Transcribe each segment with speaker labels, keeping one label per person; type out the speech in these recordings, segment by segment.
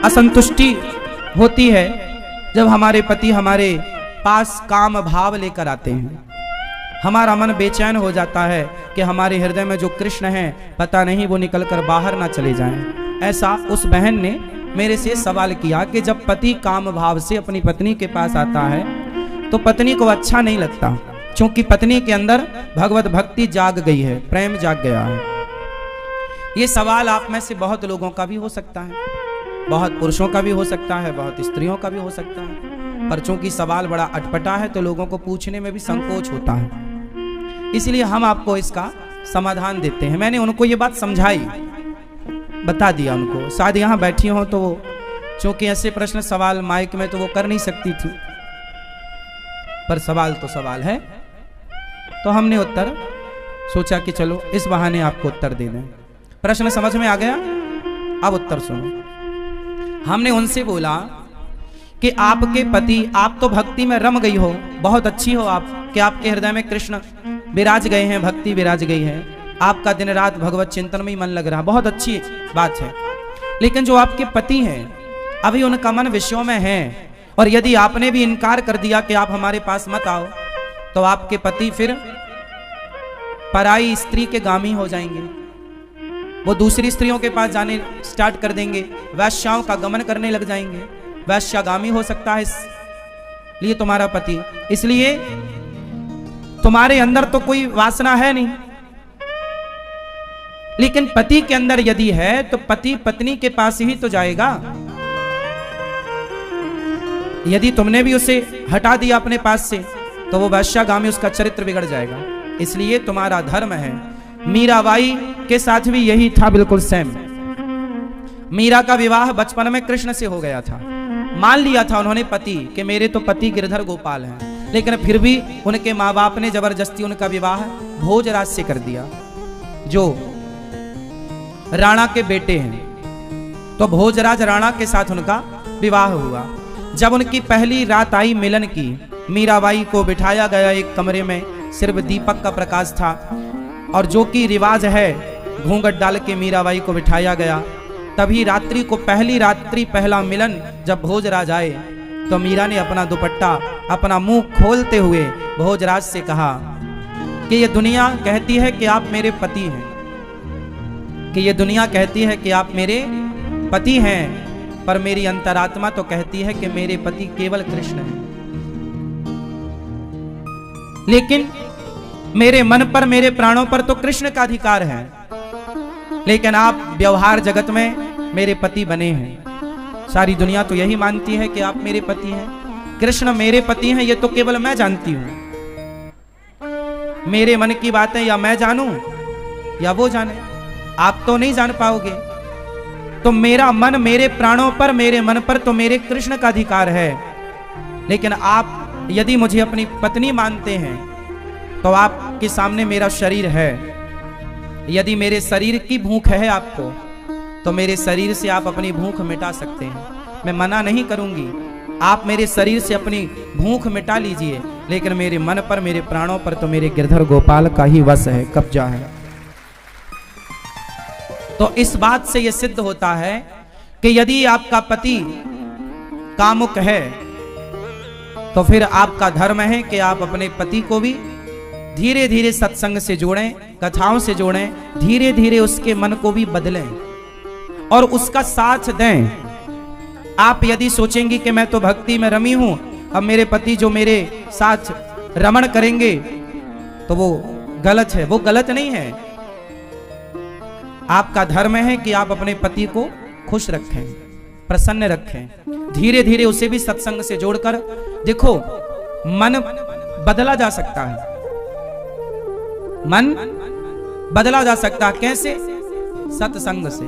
Speaker 1: असंतुष्टि होती है जब हमारे पति हमारे पास काम भाव लेकर आते हैं। हमारा मन बेचैन हो जाता है कि हमारे हृदय में जो कृष्ण हैं पता नहीं वो निकलकर बाहर ना चले जाएं। ऐसा उस बहन ने मेरे से सवाल किया कि जब पति काम भाव से अपनी पत्नी के पास आता है तो पत्नी को अच्छा नहीं लगता, क्योंकि पत्नी के अंदर भगवत भक्ति जाग गई है, प्रेम जाग गया है। ये सवाल आप में से बहुत लोगों का भी हो सकता है, बहुत पुरुषों का भी हो सकता है, बहुत स्त्रियों का भी हो सकता है, पर चूंकि सवाल बड़ा अटपटा है तो लोगों को पूछने में भी संकोच होता है, इसलिए हम आपको इसका समाधान देते हैं। मैंने उनको ये बात समझाई, बता दिया उनको। शायद यहाँ बैठी हो तो चूंकि ऐसे प्रश्न सवाल माइक में तो वो कर नहीं सकती थी, पर सवाल तो सवाल है, तो हमने उत्तर सोचा कि चलो इस बहाने आपको उत्तर दे दें। प्रश्न समझ में आ गया? अब उत्तर सुनो। हमने उनसे बोला कि आपके पति, आप तो भक्ति में रम गई हो, बहुत अच्छी हो आप, कि आपके हृदय में कृष्ण विराज गए हैं, भक्ति विराज गई है, आपका दिन रात भगवत चिंतन में ही मन लग रहा, बहुत अच्छी बात है। लेकिन जो आपके पति हैं अभी उनका मन विषयों में है, और यदि आपने भी इनकार कर दिया कि आप हमारे पास मत आओ तो आपके पति फिर पराई स्त्री के गामी हो जाएंगे, वो दूसरी स्त्रियों के पास जाने स्टार्ट कर देंगे, वैश्याओं का गमन करने लग जाएंगे, वैश्यागामी हो सकता है इसलिए तुम्हारा पति। इसलिए तुम्हारे अंदर तो कोई वासना है नहीं, लेकिन पति के अंदर यदि है तो पति पत्नी के पास ही तो जाएगा। यदि तुमने भी उसे हटा दिया अपने पास से तो वो वैश्यागामी, उसका चरित्र बिगड़ जाएगा। इसलिए तुम्हारा धर्म है। मीराबाई के साथ भी यही था, बिल्कुल सेम। मीरा का विवाह बचपन में कृष्ण से हो गया था, मान लिया था उन्होंने पति कि मेरे तो पति गिरधर गोपाल हैं, लेकिन फिर भी उनके माँ बाप ने जबरदस्ती उनका विवाह भोजराज से कर दिया, जो राणा के बेटे हैं। तो भोजराज राणा के साथ उनका विवाह हुआ। जब उनकी पहली रात आई मिलन की, मीराबाई को बिठाया गया एक कमरे में, सिर्फ दीपक का प्रकाश था, और जो कि रिवाज है घूंघट डाल के मीराबाई को बिठाया गया। तभी रात्रि को, पहली रात्रि पहला मिलन जब भोजराज आए तो मीरा ने अपना दुपट्टा, अपना मुंह खोलते हुए भोजराज से कहा कि ये दुनिया कहती है कि आप मेरे पति हैं, कि ये दुनिया कहती है कि आप मेरे पति हैं, पर मेरी अंतरात्मा तो कहती है कि मेरे पति केवल कृष्ण हैं। लेकिन मेरे मन पर, मेरे प्राणों पर तो कृष्ण का अधिकार है, लेकिन आप व्यवहार जगत में मेरे पति बने हैं। सारी दुनिया तो यही मानती है कि आप मेरे पति हैं, कृष्ण मेरे पति हैं, ये तो केवल मैं जानती हूं। मेरे मन की बातें या मैं जानूं या वो जाने, आप तो नहीं जान पाओगे। तो मेरा मन, मेरे प्राणों पर, मेरे मन पर तो मेरे कृष्ण का अधिकार है। लेकिन आप यदि मुझे अपनी पत्नी मानते हैं तो आपके सामने मेरा शरीर है। यदि मेरे शरीर की भूख है आपको तो मेरे शरीर से आप अपनी भूख मिटा सकते हैं, मैं मना नहीं करूंगी। आप मेरे शरीर से अपनी भूख मिटा लीजिए, लेकिन मेरे मन पर, मेरे प्राणों पर तो मेरे गिरधर गोपाल का ही वश है, कब्जा है। तो इस बात से यह सिद्ध होता है कि यदि आपका पति कामुक है तो फिर आपका धर्म है कि आप अपने पति को भी धीरे धीरे सत्संग से जोड़ें, कथाओं से जोड़ें, धीरे धीरे उसके मन को भी बदलें और उसका साथ दें। आप यदि सोचेंगी कि मैं तो भक्ति में रमी हूं, अब मेरे पति जो मेरे साथ रमण करेंगे, तो वो गलत है। वो गलत नहीं है। आपका धर्म है कि आप अपने पति को खुश रखें, प्रसन्न रखें, धीरे धीरे उसे भी सत्संग से जोड़कर। देखो, मन बदला जा सकता है, मन बदला जा सकता है। कैसे? सत्संग से।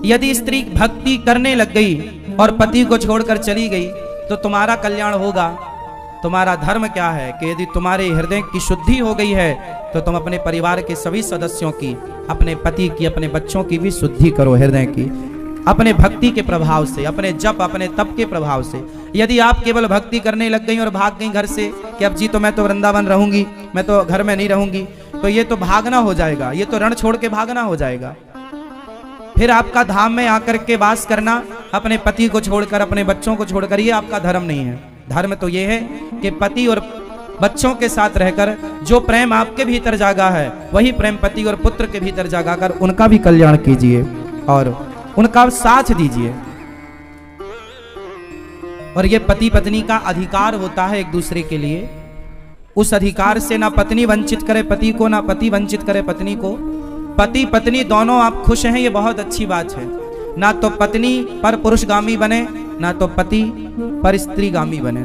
Speaker 1: यदि स्त्री भक्ति करने लग गई और पति को छोड़कर चली गई तो तुम्हारा कल्याण होगा। तुम्हारा धर्म क्या है कि यदि तुम्हारे हृदय की शुद्धि हो गई है तो तुम अपने परिवार के सभी सदस्यों की, अपने पति की, अपने बच्चों की भी शुद्धि करो, हृदय की, अपने भक्ति के प्रभाव से, अपने जप, अपने तप के प्रभाव से। यदि आप केवल भक्ति करने लग गई और भाग गई घर से कि अब जी तो मैं तो वृंदावन रहूंगी, मैं तो घर में नहीं रहूंगी, तो ये तो भागना हो जाएगा, ये तो रण छोड़ के भागना हो जाएगा। फिर आपका धाम में आकर के वास करना अपने पति को छोड़कर, अपने बच्चों को छोड़कर, ये आपका धर्म नहीं है। धर्म तो ये है कि पति और बच्चों के साथ रहकर जो प्रेम आपके भीतर जागा है, वही प्रेम पति और पुत्र के भीतर जागा कर उनका भी कल्याण कीजिए और उनका साथ दीजिए। और ये पति पत्नी का अधिकार होता है एक दूसरे के लिए। उस अधिकार से ना पत्नी वंचित करे पति को, ना पति वंचित करे पत्नी को। पति पत्नी दोनों आप खुश हैं, ये बहुत अच्छी बात है। ना तो पत्नी पर पुरुषगामी बने, ना तो पति पर स्त्रीगामी बने।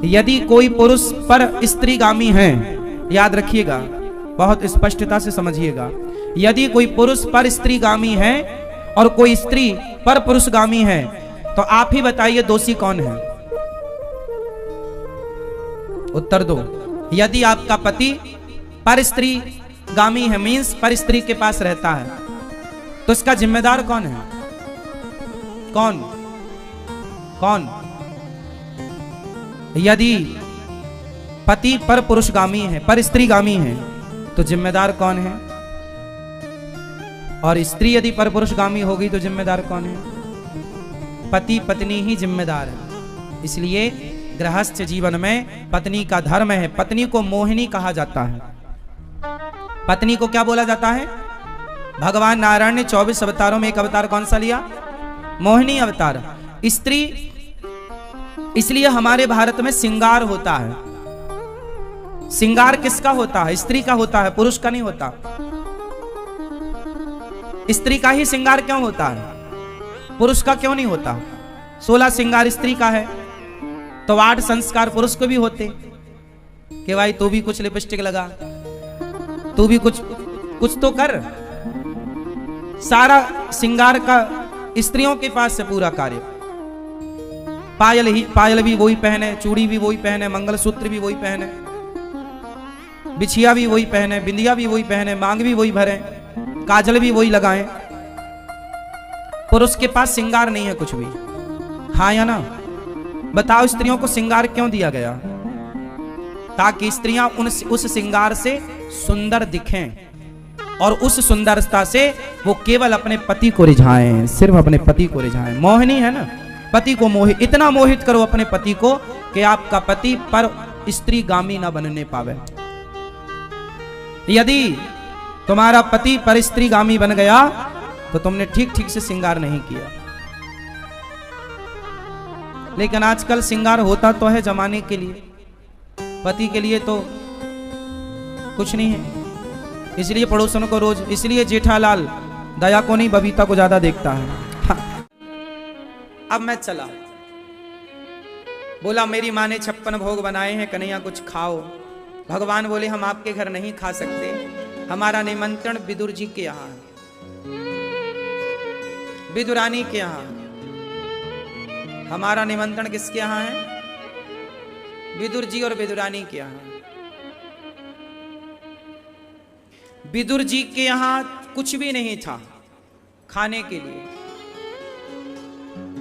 Speaker 1: यदि कोई पुरुष पर स्त्रीगामी है, याद रखिएगा, बहुत स्पष्टता से समझिएगा, यदि कोई पुरुष पर स्त्रीगामी है और कोई स्त्री पर पुरुषगामी है, तो आप ही बताइए दोषी कौन है? उत्तर दो। यदि आपका पति पर स्त्री गामी है, मीन्स पर स्त्री के पास रहता है, तो इसका जिम्मेदार कौन है? कौन कौन? यदि पति पर पुरुषगामी है, पर स्त्रीगामी है, तो जिम्मेदार कौन है? और स्त्री यदि पर पुरुषगामी होगी तो जिम्मेदार कौन है? पति पत्नी ही जिम्मेदार है। इसलिए गृहस्थ जीवन में पत्नी का धर्म है। पत्नी को मोहिनी कहा जाता है। पत्नी को क्या बोला जाता है? भगवान नारायण ने 24 अवतारों में एक अवतार कौन सा लिया? मोहिनी अवतार। स्त्री, इसलिए हमारे भारत में श्रृंगार होता है। श्रृंगार किसका होता है? स्त्री का होता है, पुरुष का नहीं होता। स्त्री का ही श्रृंगार क्यों होता है? पुरुष का क्यों नहीं होता? 16 श्रृंगार स्त्री का है, तो 8 संस्कार पुरुष को भी होते कि भाई तू भी कुछ लिपस्टिक लगा, तू भी कुछ तो कर। सारा श्रृंगार का स्त्रियों के पास से पूरा कार्य। पायल भी वही पहने, चूड़ी भी वही पहने, मंगलसूत्र भी वही पहने, बिछिया भी वही पहने, बिंदिया भी वही पहने, मांग भी वही भरे, काजल भी वही लगाएं। पुरुष के पास श्रृंगार नहीं है कुछ भी। हाँ या ना? बताओ, स्त्रियों को श्रृंगार क्यों दिया गया? ताकि स्त्रियां उस श्रृंगार से सुंदर दिखें और उस सुंदरता से वो केवल अपने पति को रिझाएं, सिर्फ अपने पति को रिझाएं। मोहिनी है ना, पति को इतना मोहित करो अपने पति को कि आपका पति पर स्त्री गामी ना बनने पावे। यदि तुम्हारा पति पर स्त्री गामी बन गया तो तुमने ठीक से श्रृंगार नहीं किया। लेकिन आजकल श्रृंगार होता तो है जमाने के लिए, पति के लिए तो कुछ नहीं है। इसलिए पड़ोसन को रोज, इसलिए जेठालाल दया को नहीं बबीता को ज्यादा देखता है। हाँ। अब मैं चला, बोला मेरी माँ ने 56 भोग बनाए हैं, कन्हैया कुछ खाओ। भगवान बोले हम आपके घर नहीं खा सकते, हमारा निमंत्रण विदुर जी के यहाँ, विदुरानी के यहाँ। हमारा निमंत्रण किसके यहाँ है? विदुर जी और विदुरानी के यहाँ। विदुर जी के यहाँ कुछ भी नहीं था खाने के लिए,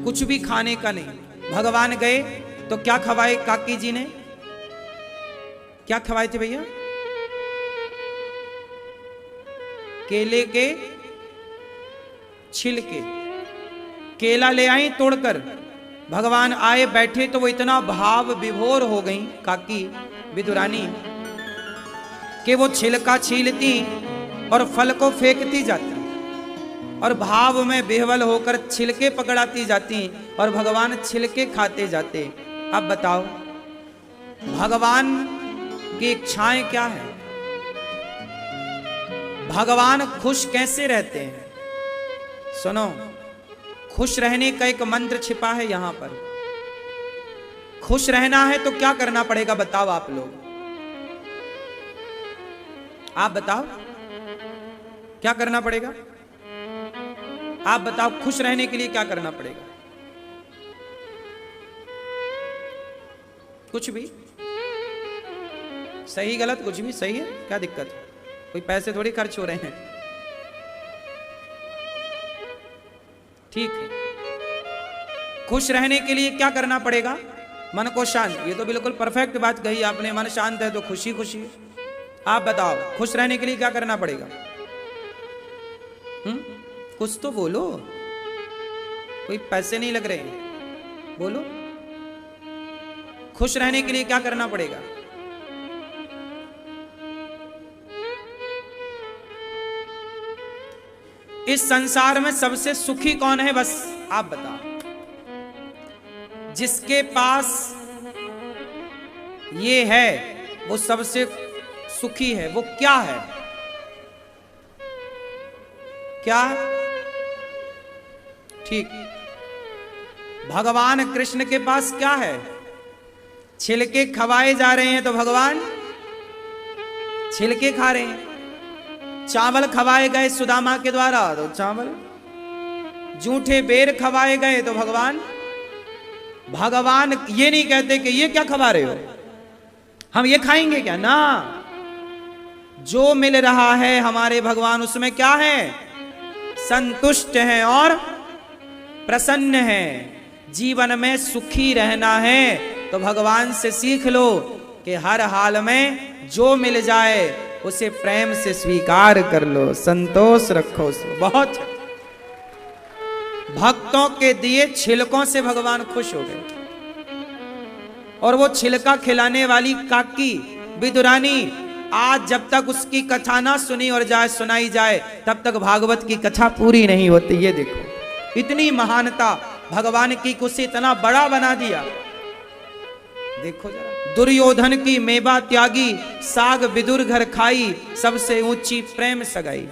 Speaker 1: कुछ भी खाने का नहीं। भगवान गए तो क्या खवाए काकी जी ने? क्या खवाए थे भैया? केले के छिलके। केला ले आई तोड़कर। भगवान आए, बैठे तो वो इतना भाव विभोर हो गई काकी विदुरानी कि वो छिलका छीलती और फल को फेंकती जाती और भाव में बेहवल होकर छिलके पकड़ाती जाती और भगवान छिलके खाते जाते। अब बताओ भगवान की इच्छाएं क्या है? भगवान खुश कैसे रहते हैं? सुनो, खुश रहने का एक मंत्र छिपा है यहां पर। खुश रहना है तो क्या करना पड़ेगा बताओ आप लोग? आप बताओ क्या करना पड़ेगा? आप बताओ, खुश रहने के लिए क्या करना पड़ेगा? कुछ भी सही गलत कुछ भी सही है, क्या दिक्कत है? कोई पैसे थोड़ी खर्च हो रहे हैं। ठीक है, खुश रहने के लिए क्या करना पड़ेगा? मन को शांत। ये तो बिल्कुल परफेक्ट बात कही आपने, मन शांत है तो खुशी खुशी है। आप बताओ खुश रहने के लिए क्या करना पड़ेगा? कुछ तो बोलो। कोई पैसे नहीं लग रहे, बोलो खुश रहने के लिए क्या करना पड़ेगा? इस संसार में सबसे सुखी कौन है, बस आप बताओ। जिसके पास ये है वो सबसे सुखी है। वो क्या है? क्या? ठीक, भगवान कृष्ण के पास क्या है? छिलके खवाए जा रहे हैं तो भगवान छिलके खा रहे हैं। चावल खवाए गए सुदामा के द्वारा तो चावल, जूठे बेर खवाए गए तो भगवान ये नहीं कहते कि ये क्या खवा रहे हो, हम ये खाएंगे क्या, ना। जो मिल रहा है हमारे भगवान उसमें क्या है? संतुष्ट हैं और प्रसन्न हैं। जीवन में सुखी रहना है तो भगवान से सीख लो कि हर हाल में जो मिल जाए उसे प्रेम से स्वीकार कर लो, संतोष रखो उसमें। बहुत भक्तों के दिए छिलकों से भगवान खुश हो गए। और वो छिलका खिलाने वाली काकी विदुरानी, आज जब तक उसकी कथा ना सुनाई जाए तब तक भागवत की कथा पूरी नहीं होती। ये देखो इतनी महानता भगवान की, उसे इतना बड़ा बना दिया। देखो जरा, दुर्योधन की मेवा त्यागी, साग विदुर घर खाई, सबसे ऊंची प्रेम सगाई।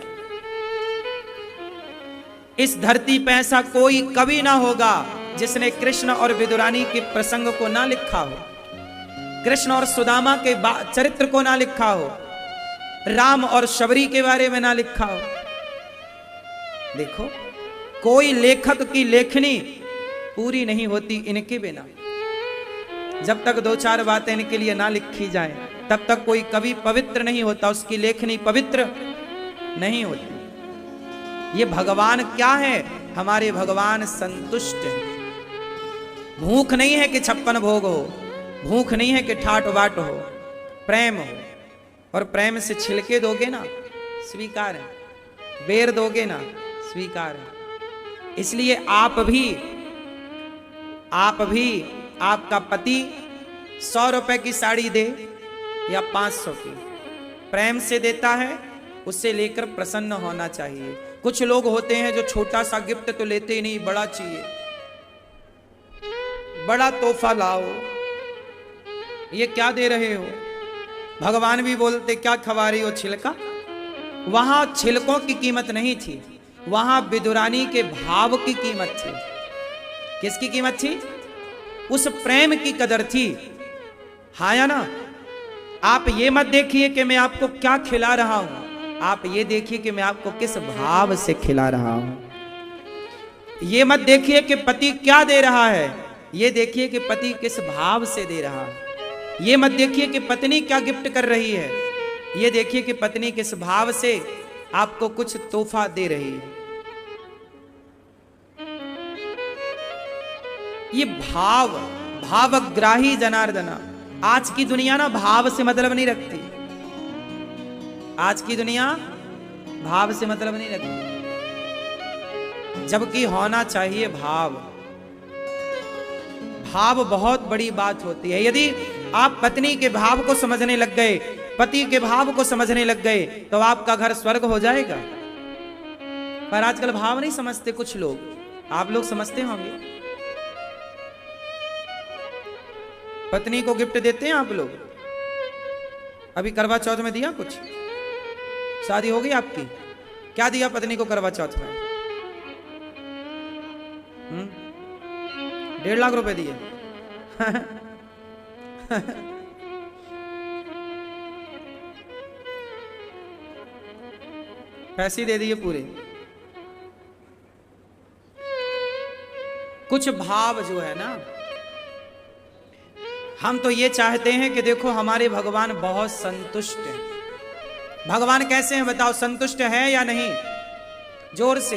Speaker 1: इस धरती पे ऐसा कोई कवि ना होगा जिसने कृष्ण और विदुरानी के प्रसंग को ना लिखा हो, कृष्ण और सुदामा के चरित्र को ना लिखा हो, राम और शबरी के बारे में ना लिखा हो। देखो कोई लेखक की लेखनी पूरी नहीं होती इनके बिना। जब तक दो चार बातें इनके लिए ना लिखी जाए तब तक कोई कवि पवित्र नहीं होता, उसकी लेखनी पवित्र नहीं होती। ये भगवान क्या है? हमारे भगवान संतुष्ट है। भूख नहीं है कि 56 भोग हो, भूख नहीं है कि ठाट बाट हो, प्रेम हो। और प्रेम से छिलके दोगे ना, स्वीकार है। बेर दोगे ना, स्वीकार है। इसलिए आप भी आपका पति 100 रुपए की साड़ी दे या 500 की, प्रेम से देता है, उससे लेकर प्रसन्न होना चाहिए। कुछ लोग होते हैं जो छोटा सा गिफ्ट तो लेते ही नहीं, बड़ा चाहिए, बड़ा तोहफा लाओ। ये क्या दे रहे हो? भगवान भी बोलते क्या खवा रही हो छिलका। वहां छिलकों की कीमत नहीं थी, वहां विदुरानी के भाव की कीमत थी। किसकी कीमत थी? उस प्रेम की कदर थी। हाँ या ना? आप ये मत देखिए कि मैं आपको क्या खिला रहा हूं, आप ये देखिए कि मैं आपको किस भाव से खिला रहा हूं। ये मत देखिए कि पति क्या दे रहा है, ये देखिए कि पति किस भाव से दे रहा है। ये मत देखिए कि पत्नी क्या गिफ्ट कर रही है, ये देखिए कि पत्नी किस भाव से आपको कुछ तोहफा दे रही है। ये भावग्राही जनार्दना। आज की दुनिया ना भाव से मतलब नहीं रखती, आज की दुनिया भाव से मतलब नहीं रखती, जबकि होना चाहिए भाव। भाव बहुत बड़ी बात होती है। यदि आप पत्नी के भाव को समझने लग गए, पति के भाव को समझने लग गए, तो आपका घर स्वर्ग हो जाएगा। पर आजकल भाव नहीं समझते कुछ लोग, आप लोग समझते होंगे। पत्नी को गिफ्ट देते हैं आप लोग? अभी करवा चौथ में दिया कुछ? शादी हो गई आपकी, क्या दिया पत्नी को करवा चौथ में? 1.5 लाख रुपए दिए। पैसे दे दिए पूरे। कुछ भाव जो है ना, हम तो ये चाहते हैं कि देखो हमारे भगवान बहुत संतुष्ट हैं। भगवान कैसे हैं बताओ? संतुष्ट है या नहीं? जोर से।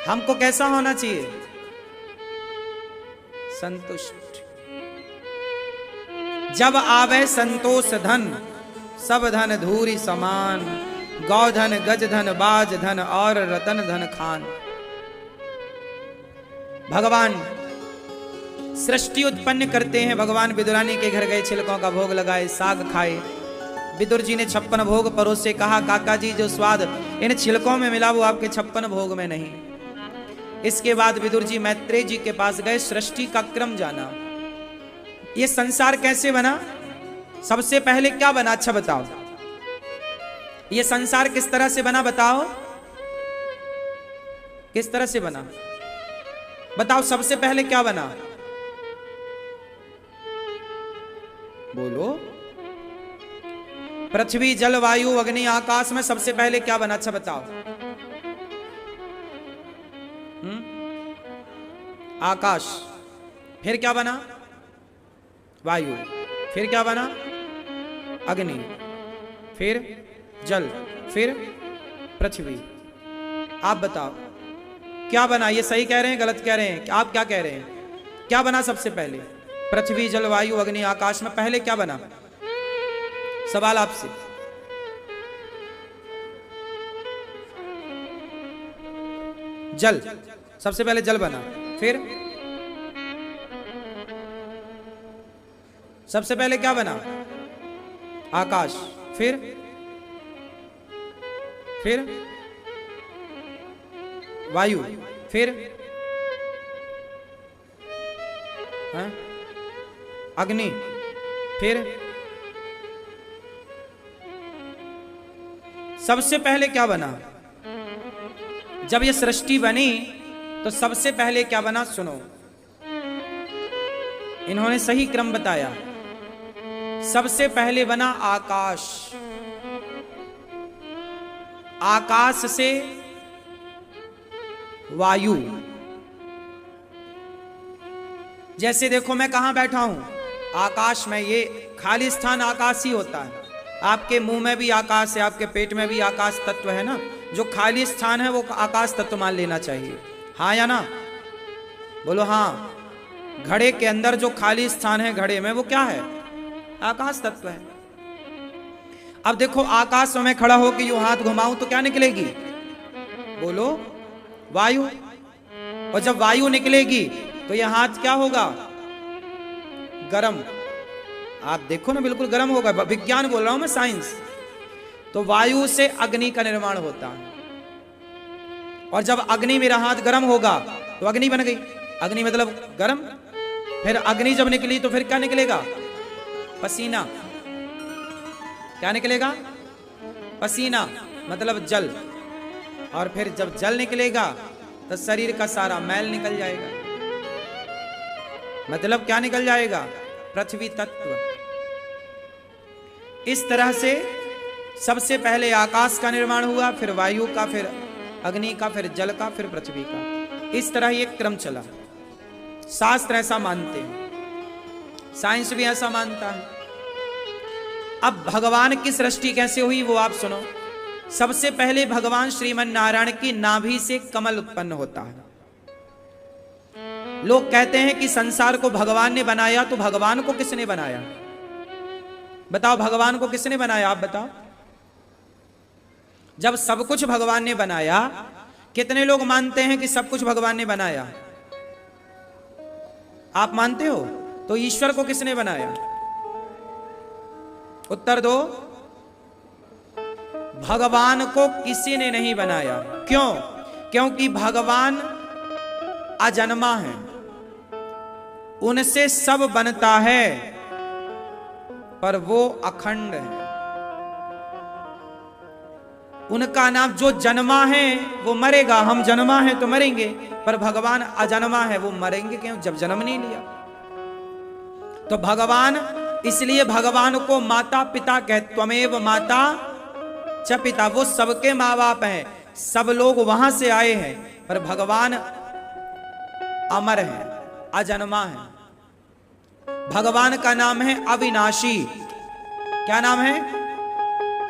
Speaker 1: हमको कैसा होना चाहिए? संतुष्ट। जब आवे संतोष धन, सब धन धूरी समान, गौधन गज धन बाज धन और रतन धन खान। भगवान सृष्टि उत्पन्न करते हैं। भगवान विदुरानी के घर गए, छिलकों का भोग लगाए, साग खाए। विदुर जी ने 56 भोग परोसे, कहा काका जी जो स्वाद इन छिलकों में मिला वो आपके 56 भोग में नहीं। इसके बाद विदुर जी मैत्रेय जी के पास गए, सृष्टि का क्रम जाना। ये संसार कैसे बना, सबसे पहले क्या बना, अच्छा बताओ। ये संसार किस तरह से बना बताओ, किस तरह से बना बताओ। सबसे पहले क्या बना, बोलो। पृथ्वी जल वायु अग्नि आकाश में सबसे पहले क्या बना, अच्छा बताओ। आकाश, फिर क्या बना, वायु, फिर क्या बना, अग्नि, फिर जल, फिर पृथ्वी। आप बताओ क्या बना, ये सही कह रहे हैं गलत कह रहे हैं, आप क्या कह रहे हैं, क्या बना सबसे पहले। पृथ्वी जल वायु अग्नि आकाश में पहले क्या बना, सवाल आपसे। जल, सबसे पहले जल बना, फिर सबसे पहले क्या बना, आकाश, फिर वायु, फिर अग्नि, फिर सबसे पहले क्या बना। जब ये सृष्टि बनी तो सबसे पहले क्या बना, सुनो। इन्होंने सही क्रम बताया। सबसे पहले बना आकाश, आकाश से वायु। जैसे देखो मैं कहां बैठा हूं, आकाश में, ये खाली स्थान आकाश ही होता है। आपके मुंह में भी आकाश है, आपके पेट में भी आकाश तत्व है ना। जो खाली स्थान है वो आकाश तत्व मान लेना चाहिए, हाँ या ना, बोलो हाँ। घड़े के अंदर जो खाली स्थान है घड़े में, वो क्या है, आकाश तत्व है। अब देखो आकाश में खड़ा होकर यूं हाथ घुमाऊं तो क्या निकलेगी, बोलो वायु। और जब वायु निकलेगी तो यह हाथ क्या होगा, गरम। आप देखो ना बिल्कुल गरम होगा, विज्ञान बोल रहा हूं मैं, साइंस। तो वायु से अग्नि का निर्माण होता है। और जब अग्नि, मेरा हाथ गरम होगा तो अग्नि बन गई, अग्नि मतलब गरम। फिर अग्नि जब निकली तो फिर क्या निकलेगा, पसीना। क्या निकलेगा, पसीना मतलब जल। और फिर जब जल निकलेगा तो शरीर का सारा मैल निकल जाएगा, मतलब क्या निकल जाएगा, पृथ्वी तत्व। इस तरह से सबसे पहले आकाश का निर्माण हुआ, फिर वायु का, फिर अग्नि का, फिर जल का, फिर पृथ्वी का। इस तरह ये क्रम चला। शास्त्र ऐसा मानते हैं, साइंस भी ऐसा मानता है। अब भगवान की सृष्टि कैसे हुई वो आप सुनो। सबसे पहले भगवान श्रीमन नारायण की नाभि से कमल उत्पन्न होता है। लोग कहते हैं कि संसार को भगवान ने बनाया, तो भगवान को किसने बनाया, बताओ भगवान को किसने बनाया, आप बताओ। जब सब कुछ भगवान ने बनाया, कितने लोग मानते हैं कि सब कुछ भगवान ने बनाया, आप मानते हो? तो ईश्वर को किसने बनाया, उत्तर दो। भगवान को किसी ने नहीं बनाया। क्यों? क्योंकि भगवान अजन्मा है, उनसे सब बनता है, पर वो अखंड है। उनका नाम, जो जन्मा है वो मरेगा, हम जन्मा है तो मरेंगे, पर भगवान अजन्मा है, वो मरेंगे क्यों, जब जन्म नहीं लिया। तो भगवान, इसलिए भगवान को माता पिता कहते, त्वमेव माता च पिता। वो सबके माँ बाप हैं, सब लोग वहां से आए हैं, पर भगवान अमर है, अजन्मा है। भगवान का नाम है अविनाशी। क्या नाम है,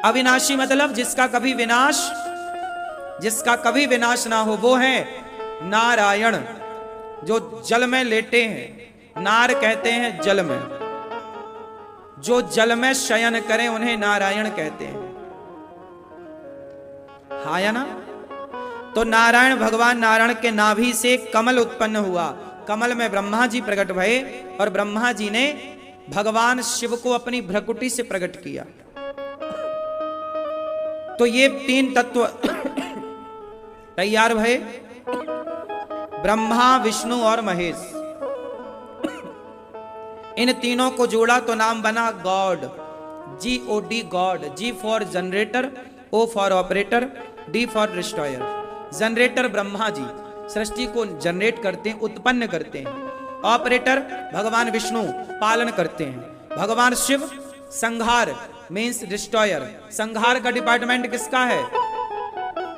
Speaker 1: अविनाशी, मतलब जिसका कभी विनाश, जिसका कभी विनाश ना हो, वो है नारायण, जो जल में लेटे हैं। नार कहते हैं जल में, जो जल में शयन करें उन्हें नारायण कहते हैं, हाँ या ना। तो नारायण, भगवान नारायण के नाभि से कमल उत्पन्न हुआ। कमल में ब्रह्मा जी प्रकट भये और ब्रह्मा जी ने भगवान शिव को अपनी भ्रकुटी से प्रकट किया। तो ये तीन तत्व तैयार भये, ब्रह्मा, विष्णु और महेश। इन तीनों को जोड़ा तो नाम बना God, GOD, God. G for generator, O for operator, D for destroyer. Generator Brahma ji सृष्टि को जनरेट करते हैं, उत्पन्न करते हैं। ऑपरेटर भगवान विष्णु पालन करते हैं। भगवान शिव संहार मीन्स डिस्ट्रॉयर। संहार का डिपार्टमेंट किसका है?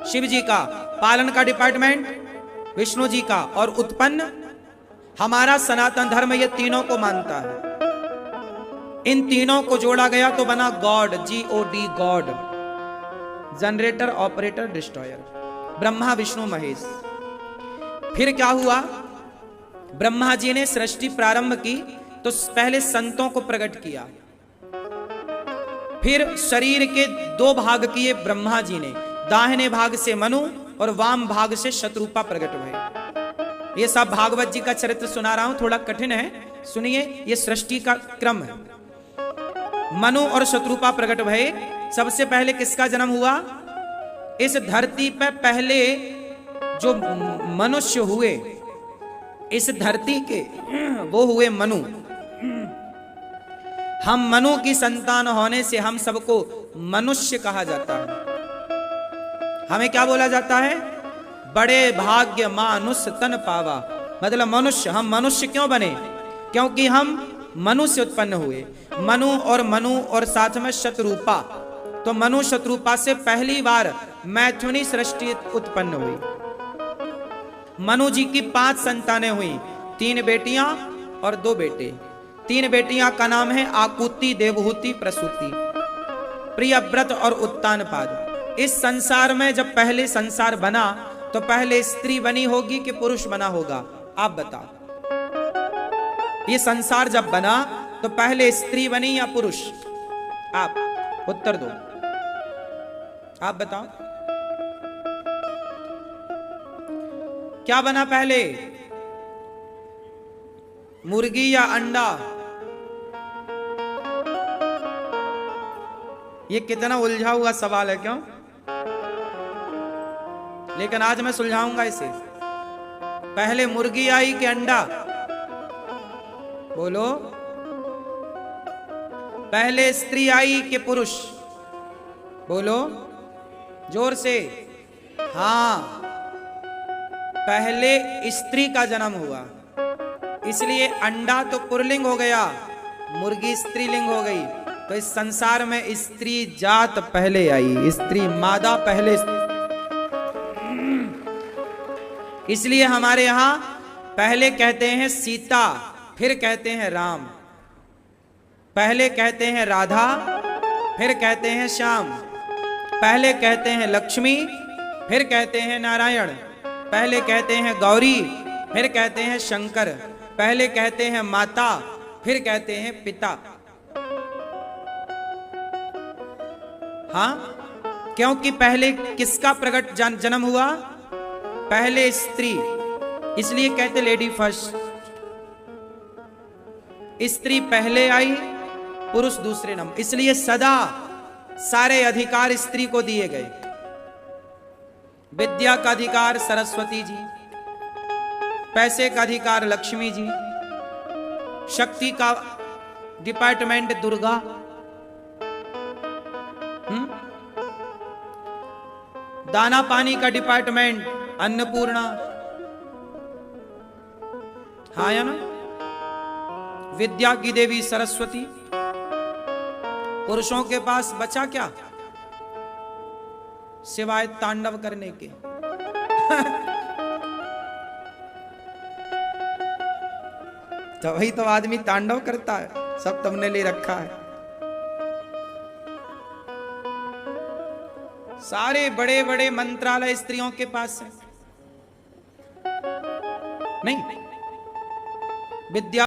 Speaker 1: शिव जी का। पालन का डिपार्टमेंट विष्णु जी का। और उत्पन्न हमारा सनातन धर्म ये तीनों को मानता है। इन तीनों को जोड़ा गया तो बना God, GOD, God. Generator, operator, destroyer. Brahma, Vishnu, Mahesh. फिर क्या हुआ? ब्रह्मा जी ने सृष्टि प्रारंभ की तो पहले संतों को प्रकट किया। फिर शरीर के दो भाग किए ब्रह्मा जी ने। दाहिने भाग से मनु और वाम भाग से शत्रुपा प्रकट हुए। ये सब भागवत जी का चरित्र सुना रहा हूं, थोड़ा कठिन है, सुनिए। ये सृष्टि का क्रम है। मनु और शत्रुपा प्रकट भये। सबसे पहले किसका जन्म हुआ? इस धरती पर पहले जो मनुष्य हुए, इस धरती के, वो हुए मनु। हम मनु की संतान होने से हम सबको मनुष्य कहा जाता है। हमें क्या बोला जाता है? बड़े भाग्य मानुष तन पावा। मतलब मनुष्य। हम मनुष्य क्यों बने? क्योंकि हम मनु से उत्पन्न हुए। मनु और साथ में शत्रुपा। तो मनु शत्रुपा से पहली बार मैथुनी सृष्टि उत्पन्न हुई। मनु जी की 5 संतानें हुई, 3 बेटियां और 2 बेटे। 3 बेटियां का नाम है आकुति, देवहूति, प्रसूति, प्रियव्रत और उत्तानपाद। इस संसार में जब पहले संसार बना तो पहले स्त्री बनी होगी कि पुरुष बना होगा? आप बताओ। ये संसार जब बना तो पहले स्त्री बनी या पुरुष? आप उत्तर दो। आप बताओ क्या बना पहले, मुर्गी या अंडा? ये कितना उलझा हुआ सवाल है, क्यों? लेकिन आज मैं सुलझाऊंगा इसे। पहले मुर्गी आई कि अंडा? बोलो। पहले स्त्री आई कि पुरुष? बोलो जोर से। हाँ, पहले स्त्री का जन्म हुआ, इसलिए अंडा तो पुल्लिंग हो गया, मुर्गी स्त्रीलिंग हो गई। तो इस संसार में स्त्री जात पहले आई, स्त्री मादा पहले। इसलिए हमारे यहां पहले कहते हैं सीता, फिर कहते हैं राम। पहले कहते हैं राधा, फिर कहते हैं श्याम। पहले कहते हैं लक्ष्मी, फिर कहते हैं नारायण। पहले कहते हैं गौरी, फिर कहते हैं शंकर। पहले कहते हैं माता, फिर कहते हैं पिता। हाँ, क्योंकि पहले किसका प्रकट जन्म हुआ? पहले स्त्री, इसलिए कहते लेडी फर्स्ट। स्त्री पहले आई, पुरुष दूसरे नंबर। इसलिए सदा सारे अधिकार स्त्री को दिए गए। विद्या का अधिकार सरस्वती जी, पैसे का अधिकार लक्ष्मी जी, शक्ति का डिपार्टमेंट दुर्गा, दाना पानी का डिपार्टमेंट अन्नपूर्णा। हाँ या ना? विद्या की देवी सरस्वती। पुरुषों के पास बचा क्या सिवाय तांडव करने के? तो वही तो आदमी तांडव करता है, सब तुमने ले रखा है। सारे बड़े बड़े मंत्रालय स्त्रियों के पास है। नहीं, विद्या